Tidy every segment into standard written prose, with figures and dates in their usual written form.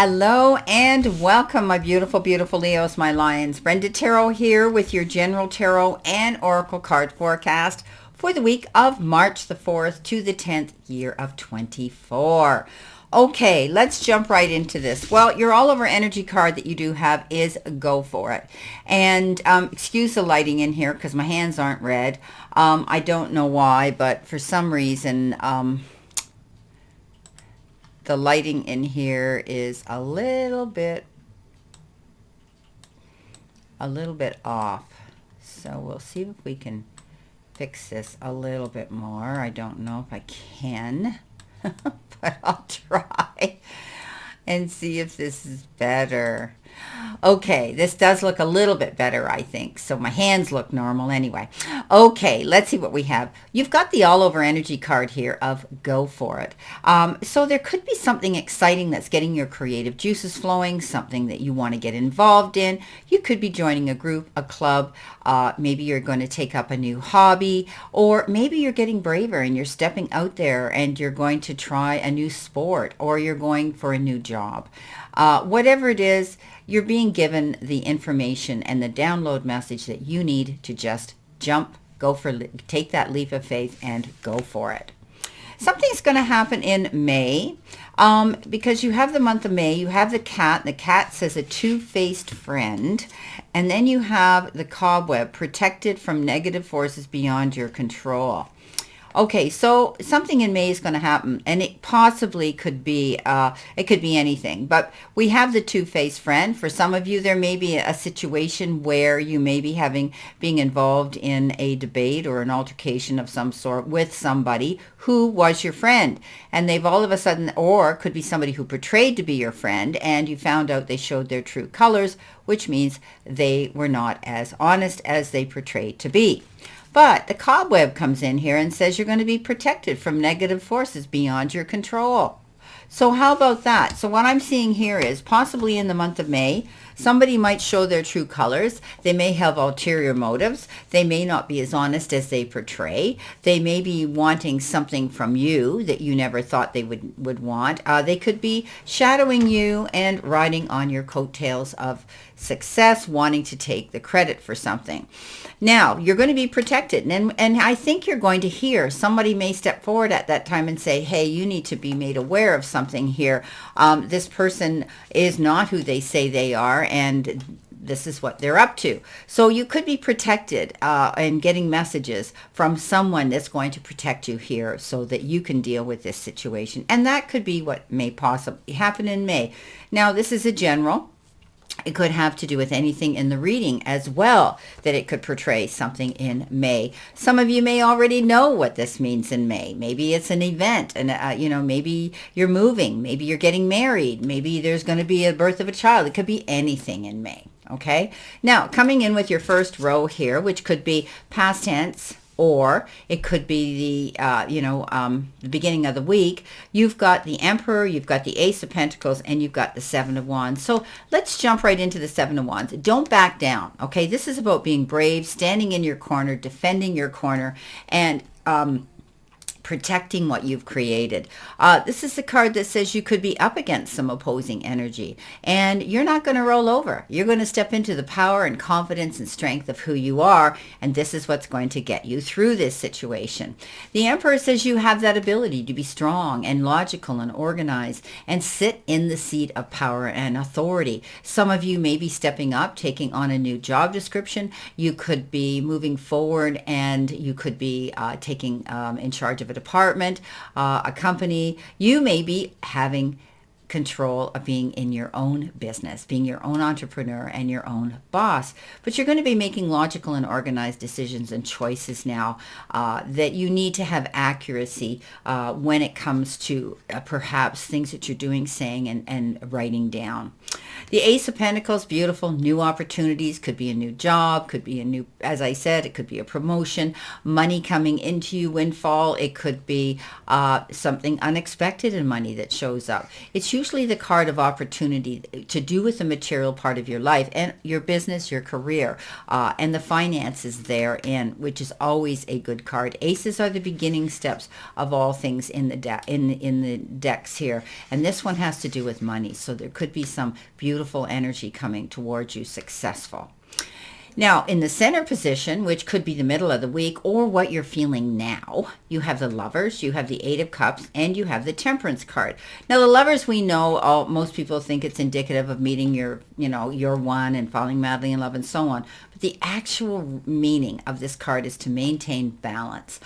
Hello and welcome, my beautiful, beautiful Leos, my lions. Brenda Taro here with your general tarot and oracle card forecast for the week of March the 4th to the 10th year of 24. Okay, let's jump right into this. Well, your all over energy card that you do have is go for it. And excuse the lighting in here because my hands aren't red. I don't know why, but for some reason, the lighting in here is a little bit off. So we'll see if we can fix this a little bit more. I don't know if I can, but I'll try and see if this is better. Okay, this does look a little bit better, I think. So my hands look normal anyway. Okay, let's see what we have. You've got the all over energy card here of go for it. So there could be something exciting that's getting your creative juices flowing, something that you want to get involved in. You could be joining a group, a club. Maybe you're going to take up a new hobby, or maybe you're getting braver and you're stepping out there and you're going to try a new sport, or you're going for a new job. Whatever it is, you're being given the information and the download message that you need to just jump, take that leap of faith and go for it. Something's going to happen in May because you have the month of May. You have the cat. And the cat says a two-faced friend. And then you have the cobweb, protected from negative forces beyond your control. Okay, so something in May is going to happen, and it possibly could be, it could be anything. But we have the two-faced friend. For some of you, there may be a situation where you may be being involved in a debate or an altercation of some sort with somebody who was your friend. And they've all of a sudden, or it could be somebody who portrayed to be your friend, and you found out they showed their true colors, which means they were not as honest as they portrayed to be. But the cobweb comes in here and says you're going to be protected from negative forces beyond your control. So how about that? So what I'm seeing here is possibly in the month of May, somebody might show their true colors. They may have ulterior motives. They may not be as honest as they portray. They may be wanting something from you that you never thought they would want. They could be shadowing you and riding on your coattails of success, wanting to take the credit for something. Now, you're going to be protected. And I think you're going to hear somebody may step forward at that time and say, hey, you need to be made aware of something here. This person is not who they say they are, and this is what they're up to. So you could be protected and getting messages from someone that's going to protect you here so that you can deal with this situation. And that could be what may possibly happen in May. Now, this is a general. It could have to do with anything in the reading as well, that it could portray something in May. Some of you may already know what this means in May. Maybe it's an event, and maybe you're moving, maybe you're getting married, maybe there's going to be a birth of a child. It could be anything in May. Okay. Now, coming in with your first row here, which could be past tense, or it could be the beginning of the week. You've got the Emperor, you've got the Ace of Pentacles, and you've got the Seven of Wands. So let's jump right into the Seven of Wands. Don't back down, okay? This is about being brave, standing in your corner, defending your corner, and protecting what you've created. This is the card that says you could be up against some opposing energy, and you're not going to roll over. You're going to step into the power and confidence and strength of who you are, and this is what's going to get you through this situation. The Emperor says you have that ability to be strong and logical and organized and sit in the seat of power and authority. Some of you may be stepping up, taking on a new job description. You could be moving forward, and you could be taking in charge of a department, a company. You may be having control of being in your own business, being your own entrepreneur and your own boss. But you're going to be making logical and organized decisions and choices now that you need to have accuracy when it comes to perhaps things that you're doing, saying, and writing down. The Ace of Pentacles, beautiful, new opportunities, could be a new job, could be a new, as I said, it could be a promotion, money coming into you, windfall. It could be something unexpected in money that shows up. It's usually usually the card of opportunity to do with the material part of your life and your business, your career, and the finances therein, which is always a good card. Aces are the beginning steps of all things in the in the decks here, and this one has to do with money. So there could be some beautiful energy coming towards you, successful. Now, in the center position, which could be the middle of the week or what you're feeling now, you have the Lovers, you have the Eight of Cups, and you have the Temperance card. Now, the Lovers, we know, most people think it's indicative of meeting your one and falling madly in love and so on. But the actual meaning of this card is to maintain balance,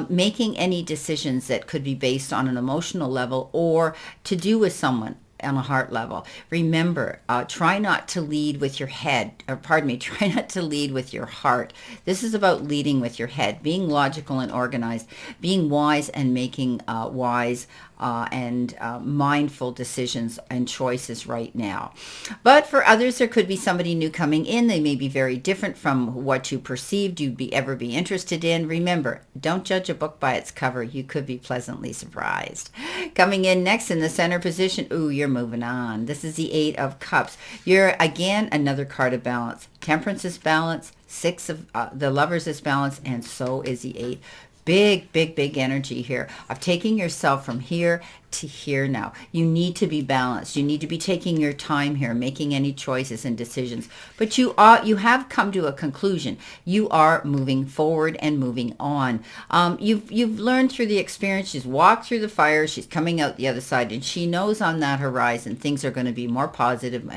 making any decisions that could be based on an emotional level or to do with someone on a heart level. Remember, try not to lead with your head, or pardon me, try not to lead with your heart. This is about leading with your head, being logical and organized, being wise and making wise and mindful decisions and choices right now. But for others, there could be somebody new coming in. They may be very different from what you perceived you'd ever be interested in. Remember, don't judge a book by its cover. You could be pleasantly surprised. Coming in next in the center position, ooh, you're moving on. This is the Eight of Cups. You're, again, another card of balance. Temperance is balance. Six of the Lovers is balance, and so is the Eight. Big, big, big energy here of taking yourself from here to here now. You need to be balanced. You need to be taking your time here, making any choices and decisions. But you have come to a conclusion. You are moving forward and moving on. You've learned through the experience. She's walked through the fire. She's coming out the other side, and she knows on that horizon things are going to be more positive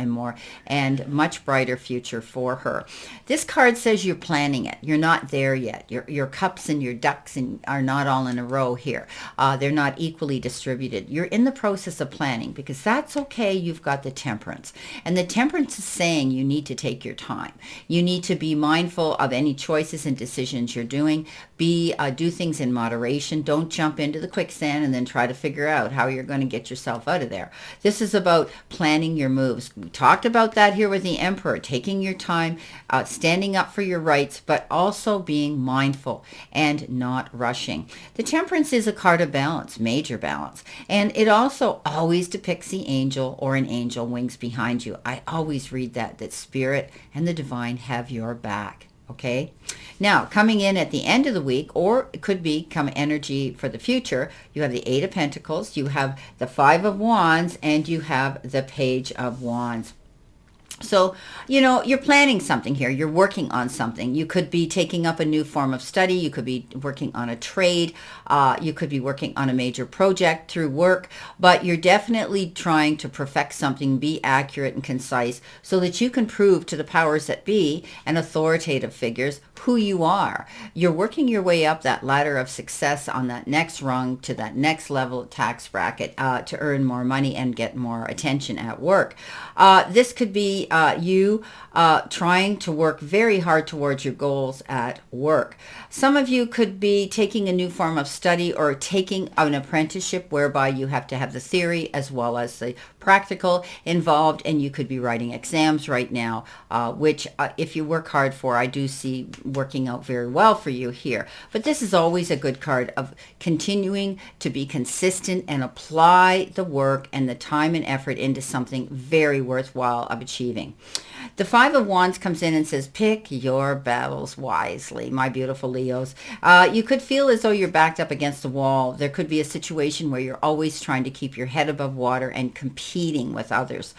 and much brighter future for her. This card says you're planning it. You're not there yet. Your cups and your ducks are not all in a row here. They're not equally distributed. You're in the process of planning, because that's okay. You've got the Temperance. And the Temperance is saying you need to take your time. You need to be mindful of any choices and decisions you're doing. Do things in moderation. Don't jump into the quicksand and then try to figure out how you're going to get yourself out of there. This is about planning your moves. We talked about that here with the Emperor, taking your time, standing up for your rights, but also being mindful and not rushing. The Temperance is a card of balance, major balance. And it also always depicts the angel or an angel wings behind you. I always read that Spirit and the divine have your back. Okay. Now, coming in at the end of the week, or it could become energy for the future, you have the Eight of Pentacles, you have the Five of Wands, and you have the Page of Wands. So, you're planning something here. You're working on something. You could be taking up a new form of study. You could be working on a trade. You could be working on a major project through work. But you're definitely trying to perfect something, be accurate and concise, so that you can prove to the powers that be and authoritative figures who you are. You're working your way up that ladder of success on that next rung to that next level tax bracket to earn more money and get more attention at work. This could be you trying to work very hard towards your goals at work. Some of you could be taking a new form of study or taking an apprenticeship whereby you have to have the theory as well as the practical involved, and you could be writing exams right now, which if you work hard for, I do see working out very well for you here. But this is always a good card of continuing to be consistent and apply the work and the time and effort into something very worthwhile of achieving. The Five of Wands comes in and says, pick your battles wisely, my beautiful Leos. You could feel as though you're backed up against a wall. There could be a situation where you're always trying to keep your head above water and competing with others.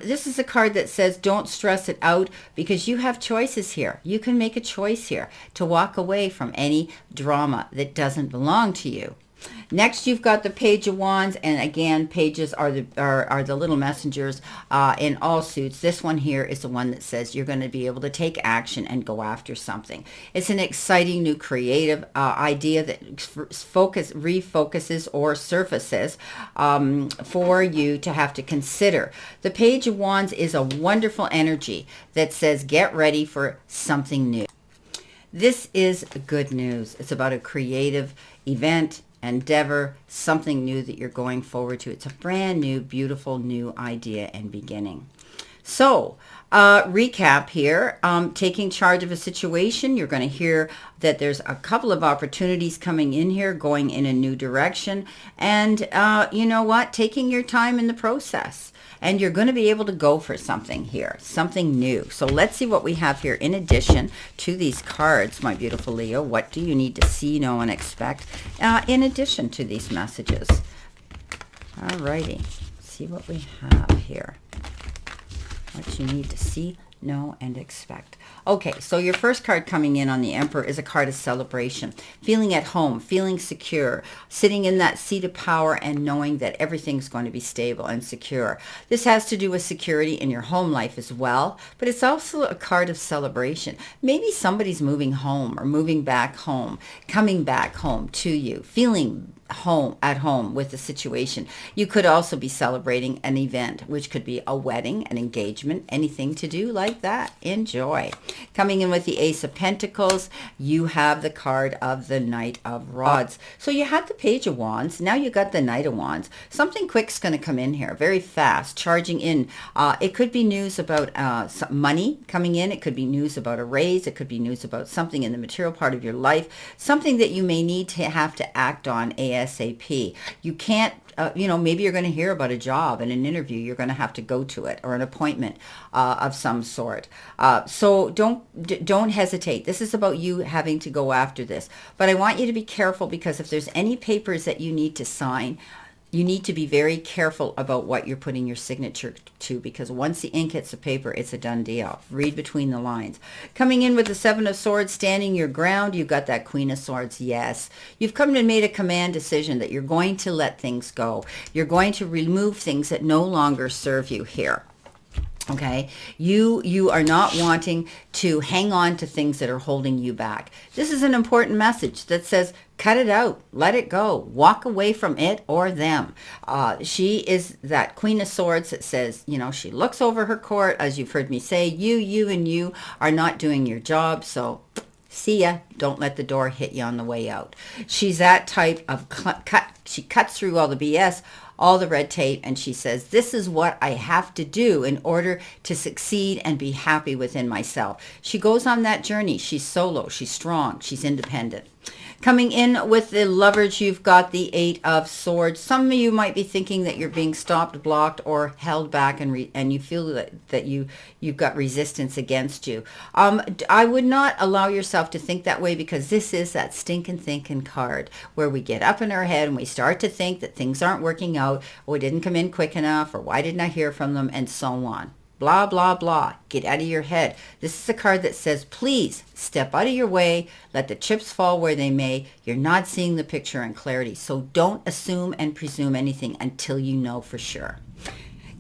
This is a card that says don't stress it out, because you have choices here. You can make a choice here to walk away from any drama that doesn't belong to you. Next, you've got the Page of Wands, and again, pages are the little messengers in all suits. This one here is the one that says you're going to be able to take action and go after something. It's an exciting new creative idea that refocuses or surfaces for you to have to consider. The Page of Wands is a wonderful energy that says get ready for something new. This is good news. It's about a creative event, endeavor, something new that you're going forward to. It's a brand new, beautiful new idea and beginning. So, recap here, taking charge of a situation. You're going to hear that there's a couple of opportunities coming in here, going in a new direction. And you know what? Taking your time in the process. And you're going to be able to go for something here, something new. So let's see what we have here in addition to these cards, my beautiful Leo. What do you need to see, know, and expect in addition to these messages? All righty. See what we have here. What you need to see, know, and expect. Okay, so your first card coming in on the Emperor is a card of celebration, feeling at home, feeling secure, sitting in that seat of power and knowing that everything's going to be stable and secure. This has to do with security in your home life as well, but it's also a card of celebration. Maybe somebody's moving home or moving back home, coming back home to you, feeling at home with the situation. You could also be celebrating an event, which could be a wedding, an engagement, anything to do like that. Enjoy. Coming in with the Ace of Pentacles, you have the card of the Knight of Rods. So you had the Page of Wands. Now you got the Knight of Wands. Something quick's going to come in here, very fast, charging in. It could be news about some money coming in. It could be news about a raise. It could be news about something in the material part of your life, something that you may need to have to act on ASAP. You can't, maybe you're going to hear about a job and an interview. You're going to have to go to it, or an appointment of some sort. So don't hesitate. This is about you having to go after this. But I want you to be careful, because if there's any papers that you need to sign, you need to be very careful about what you're putting your signature to, because once the ink hits the paper, it's a done deal. Read between the lines. Coming in with the Seven of Swords, standing your ground, you've got that Queen of Swords. Yes, you've come and made a command decision that you're going to let things go. You're going to remove things that no longer serve you here. Okay, you are not wanting to hang on to things that are holding you back. This is an important message that says, cut it out, let it go, walk away from it or them. She is that Queen of Swords that says, she looks over her court, as you've heard me say, you are not doing your job, so see ya. Don't let the door hit you on the way out. She's that type of she cuts through all the BS, all the red tape, and she says, this is what I have to do in order to succeed and be happy within myself. She goes on that journey. She's solo. She's strong. She's independent. Coming in with the Lovers, you've got the Eight of Swords. Some of you might be thinking that you're being stopped, blocked, or held back, and you feel that you've got resistance against you. I would not allow yourself to think that way, because this is that stinking thinking card where we get up in our head and we start to think that things aren't working out, or didn't come in quick enough, or why didn't I hear from them, and so on. Blah, blah, blah. Get out of your head. This is a card that says, please step out of your way. Let the chips fall where they may. You're not seeing the picture in clarity. So don't assume and presume anything until you know for sure.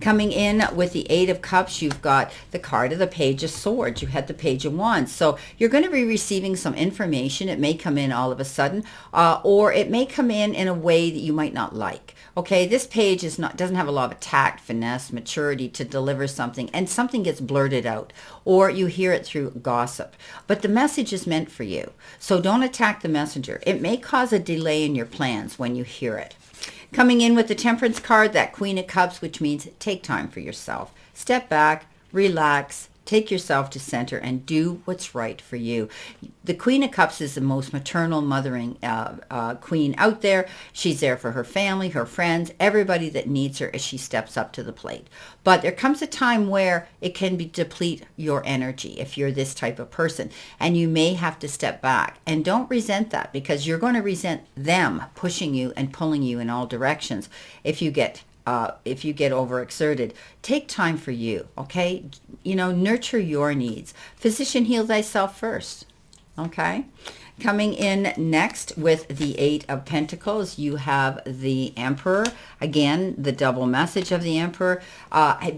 Coming in with the Eight of Cups, you've got the card of the Page of Swords. You had the Page of Wands. So you're going to be receiving some information. It may come in all of a sudden, or it may come in a way that you might not like. Okay, this page doesn't have a lot of tact, finesse, maturity to deliver something, and something gets blurted out, or you hear it through gossip. But the message is meant for you, so don't attack the messenger. It may cause a delay in your plans when you hear it. Coming in with the Temperance card, that Queen of Cups, which means take time for yourself. Step back, relax, take yourself to center, and do what's right for you. The Queen of Cups is the most maternal, mothering queen out there. She's there for her family, her friends, everybody that needs her as she steps up to the plate. But there comes a time where it can deplete your energy if you're this type of person, and you may have to step back. And don't resent that, because you're going to resent them pushing you and pulling you in all directions if you get overexerted. Take time for you, okay? Nurture your needs. Physician, heal thyself first, okay? Coming in next with the Eight of Pentacles, you have the Emperor. Again, the double message of the Emperor,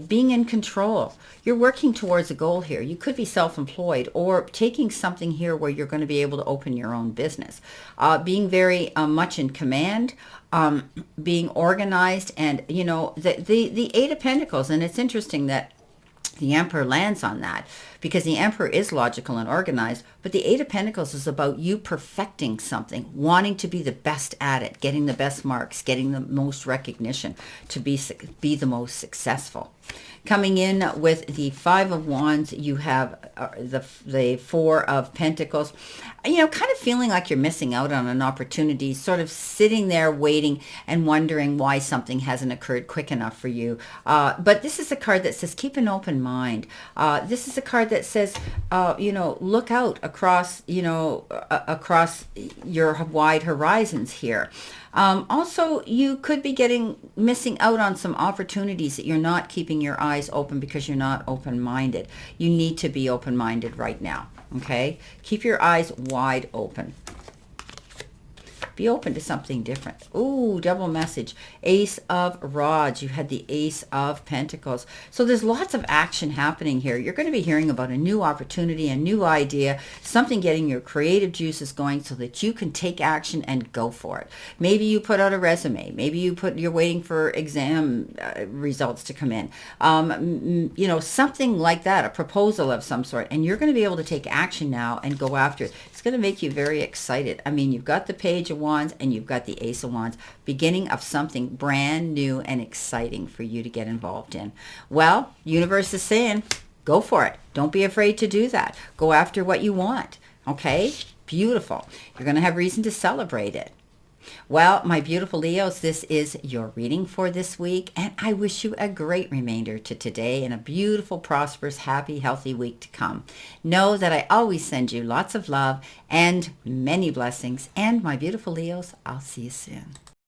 being in control. You're working towards a goal here. You could be self-employed, or taking something here where you're going to be able to open your own business. Being very much in command, being organized, and the Eight of Pentacles. And it's interesting that the Emperor lands on that, because the Emperor is logical and organized, but the Eight of Pentacles is about you perfecting something, wanting to be the best at it, getting the best marks, getting the most recognition, to be the most successful. Coming in with the Five of Wands, you have the Four of Pentacles. Kind of feeling like you're missing out on an opportunity, sort of sitting there waiting and wondering why something hasn't occurred quick enough for you. But this is a card that says keep an open mind. This is a card that says, look out across, across your wide horizons here. Also, you could be missing out on some opportunities that you're not keeping your eyes open because you're not open-minded. You need to be open-minded right now, okay? Keep your eyes wide open. Be open to something different. Ooh, double message. Ace of Rods. You had the Ace of Pentacles. So there's lots of action happening here. You're going to be hearing about a new opportunity, a new idea, something getting your creative juices going so that you can take action and go for it. Maybe you put out a resume. Maybe you're waiting for exam results to come in. Something like that, a proposal of some sort. And you're going to be able to take action now and go after it. It's going to make you very excited. I mean, you've got the Page of Wands and you've got the Ace of Wands, beginning of something brand new and exciting for you to get involved in. Well, universe is saying, go for it. Don't be afraid to do that. Go after what you want. Okay? Beautiful. You're going to have reason to celebrate it. Well, my beautiful Leos, this is your reading for this week, and I wish you a great remainder to today and a beautiful, prosperous, happy, healthy week to come. Know that I always send you lots of love and many blessings, and my beautiful Leos, I'll see you soon.